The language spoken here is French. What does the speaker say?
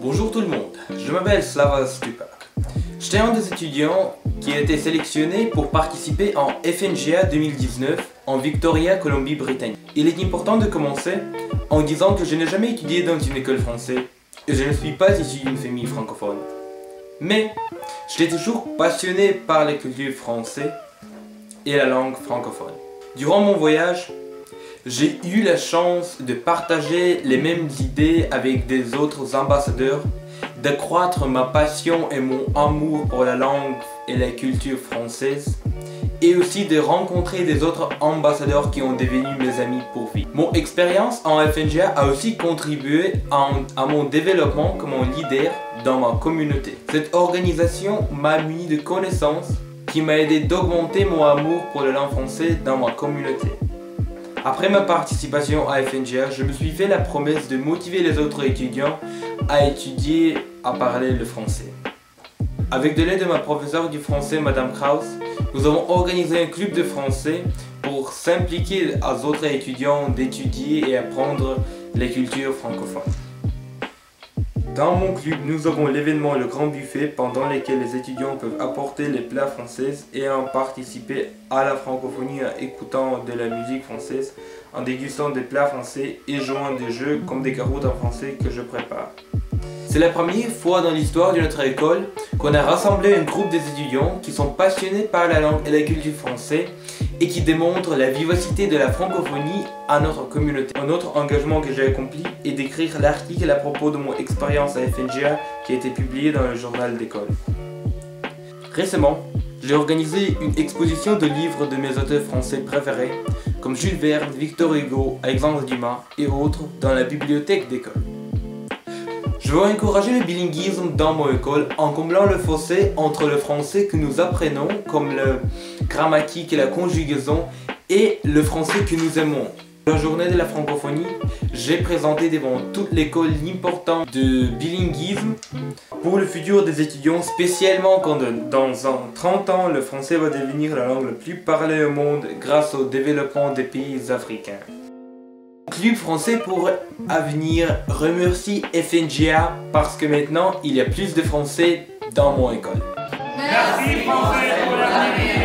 Bonjour tout le monde, je m'appelle Slava Stupak. J'étais un des étudiants qui a été sélectionné pour participer en FNGA 2019 en Victoria, Colombie-Britannique. Il est important de commencer en disant que je n'ai jamais étudié dans une école française et je ne suis pas issu d'une famille francophone. Mais j'étais toujours passionné par la culture française et la langue francophone. Durant mon voyage, j'ai eu la chance de partager les mêmes idées avec des autres ambassadeurs, d'accroître ma passion et mon amour pour la langue et la culture française, et aussi de rencontrer des autres ambassadeurs qui ont devenu mes amis pour vie. Mon expérience en FNGA a aussi contribué à mon développement comme un leader dans ma communauté. Cette organisation m'a mis de connaissances qui m'a aidé d'augmenter mon amour pour la langue française dans ma communauté. Après ma participation à FNGA, je me suis fait la promesse de motiver les autres étudiants à étudier, à parler le français. Avec de l'aide de ma professeure du français, Madame Kraus, nous avons organisé un club de français pour s'impliquer aux autres étudiants d'étudier et apprendre les cultures francophones. Dans mon club, nous avons l'événement Le Grand Buffet pendant lequel les étudiants peuvent apporter les plats français et en participer à la francophonie en écoutant de la musique française, en dégustant des plats français et jouant des jeux comme des carottes en français que je prépare. C'est la première fois dans l'histoire de notre école qu'on a rassemblé un groupe des étudiants qui sont passionnés par la langue et la culture française et qui démontrent la vivacité de la francophonie à notre communauté. Un autre engagement que j'ai accompli est d'écrire l'article à propos de mon expérience à FNGA qui a été publié dans le journal d'école. Récemment, j'ai organisé une exposition de livres de mes auteurs français préférés comme Jules Verne, Victor Hugo, Alexandre Dumas et autres dans la bibliothèque d'école. Je veux encourager le bilinguisme dans mon école en comblant le fossé entre le français que nous apprenons, comme la grammatique et la conjugaison, et le français que nous aimons. Pour la journée de la francophonie, j'ai présenté devant toute l'école l'importance du bilinguisme pour le futur des étudiants, spécialement quand dans 30 ans, le français va devenir la langue la plus parlée au monde grâce au développement des pays africains. Club français pour Avenir remercie FNGA parce que maintenant il y a plus de français dans mon école. Merci français pour l'avenir.